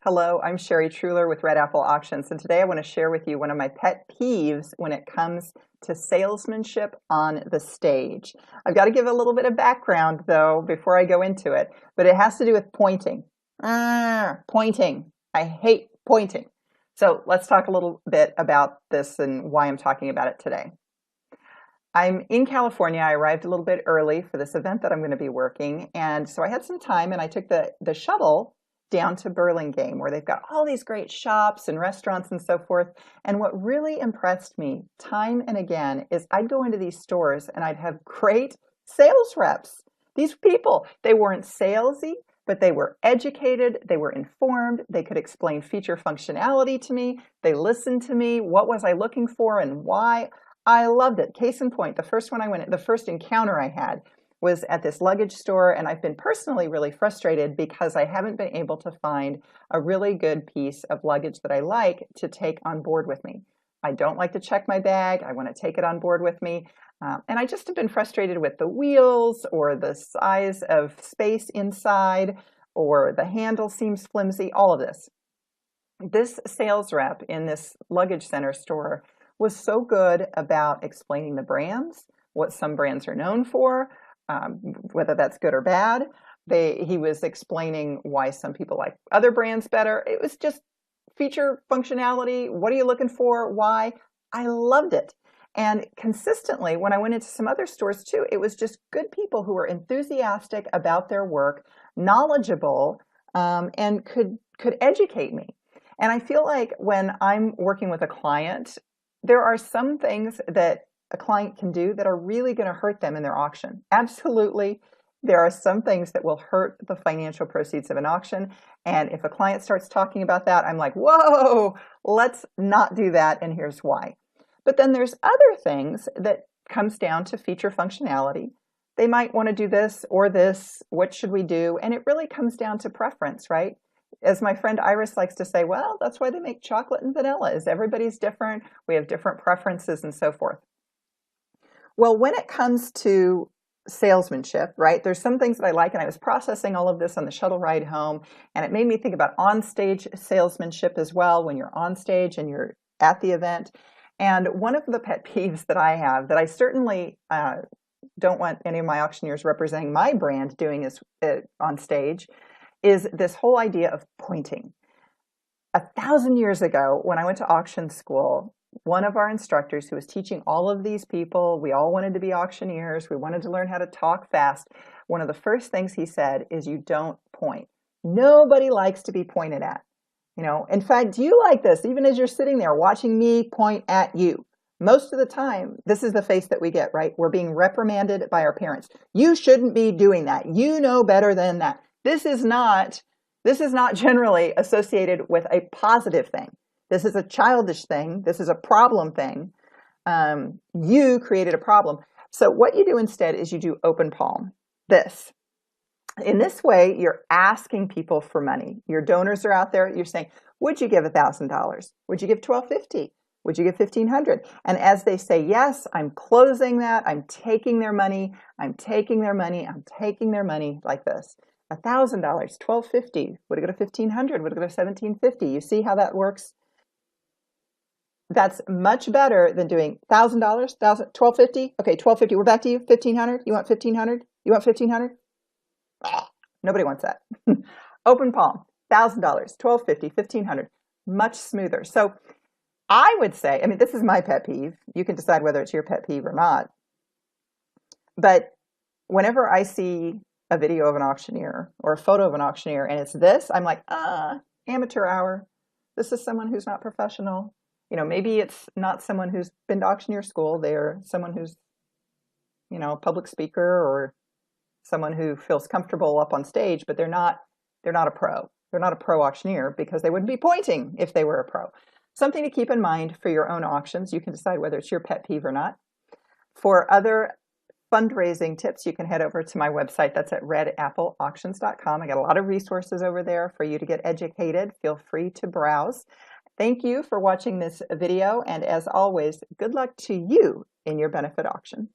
Hello, I'm Sherry Truhlar with Red Apple Auctions, and today I want to share with you one of my pet peeves when it comes to salesmanship on the stage. I've got to give a little bit of background, though, before I go into it, but it has to do with pointing. Pointing. I hate pointing. So let's talk a little bit about this and why I'm talking about it today. I'm in California. I arrived a little bit early for this event that I'm going to be working, and so I had some time, and I took the shuttle down to Burlingame, where they've got all these great shops and restaurants and so forth. And what really impressed me time and again is I'd go into these stores and I'd have great sales reps. These people, they weren't salesy, but they were educated, they were informed, they could explain feature functionality to me, they listened to me, what was I looking for and why. I loved it. Case in point, the first encounter I had was at this luggage store, and I've been personally really frustrated because I haven't been able to find a really good piece of luggage that I like to take on board with me. I don't like to check my bag. I want to take it on board with me. And I just have been frustrated with the wheels or the size of space inside or the handle seems flimsy, all of this. This sales rep in this luggage center store was so good about explaining the brands, what some brands are known for, whether that's good or bad. He was explaining why some people like other brands better. It was just feature functionality. What are you looking for? Why? I loved it. And consistently, when I went into some other stores too, it was just good people who were enthusiastic about their work, knowledgeable, and could educate me. And I feel like when I'm working with a client, there are some things that a client can do that are really going to hurt them in their auction. Absolutely. There are some things that will hurt the financial proceeds of an auction. And if a client starts talking about that, I'm like, whoa, let's not do that. And here's why. But then there's other things that comes down to feature functionality. They might want to do this or this. What should we do? And it really comes down to preference, right? As my friend Iris likes to say, well, that's why they make chocolate and vanilla, is everybody's different. We have different preferences and so forth. Well, when it comes to salesmanship, right, there's some things that I like, and I was processing all of this on the shuttle ride home, and it made me think about on-stage salesmanship as well, when you're on stage and you're at the event. And one of the pet peeves that I have that I certainly don't want any of my auctioneers representing my brand doing is on stage is this whole idea of pointing. 1,000 years ago, when I went to auction school, one of our instructors who was teaching all of these people, we all wanted to be auctioneers, we wanted to learn how to talk fast. One of the first things he said is you don't point. Nobody likes to be pointed at. You know, in fact, do you like this? Even as you're sitting there watching me point at you, most of the time, this is the face that we get, right? We're being reprimanded by our parents. You shouldn't be doing that. You know better than that. This is not generally associated with a positive thing. This is a childish thing. This is a problem thing. You created a problem. So what you do instead is you do open palm. This. In this way, you're asking people for money. Your donors are out there. You're saying, would you give $1,000? Would you give $1,250? Would you give $1,500? And as they say yes, I'm closing that. I'm taking their money. I'm taking their money. I'm taking their money like this. $1,000, $1,250. Would it go to $1,500? Would it go to $1,750? You see how that works? That's much better than doing $1,000, $1,250. Okay, $1,250. We're back to you. $1,500. You want $1,500? You want $1,500? Nobody wants that. Open palm. $1,000, $1,250, $1,500. Much smoother. So I would say, I mean, this is my pet peeve. You can decide whether it's your pet peeve or not. But whenever I see a video of an auctioneer or a photo of an auctioneer and it's this, I'm like, amateur hour. This is someone who's not professional. You know, maybe it's not someone who's been to auctioneer school. They're someone who's, you know, a public speaker or someone who feels comfortable up on stage, but they're not a pro. They're not a pro auctioneer because they wouldn't be pointing if they were a pro. Something to keep in mind for your own auctions. You can decide whether it's your pet peeve or not. For other fundraising tips, you can head over to my website. That's at redappleauctions.com. I got a lot of resources over there for you to get educated. Feel free to browse. Thank you for watching this video, and as always, good luck to you in your benefit auction.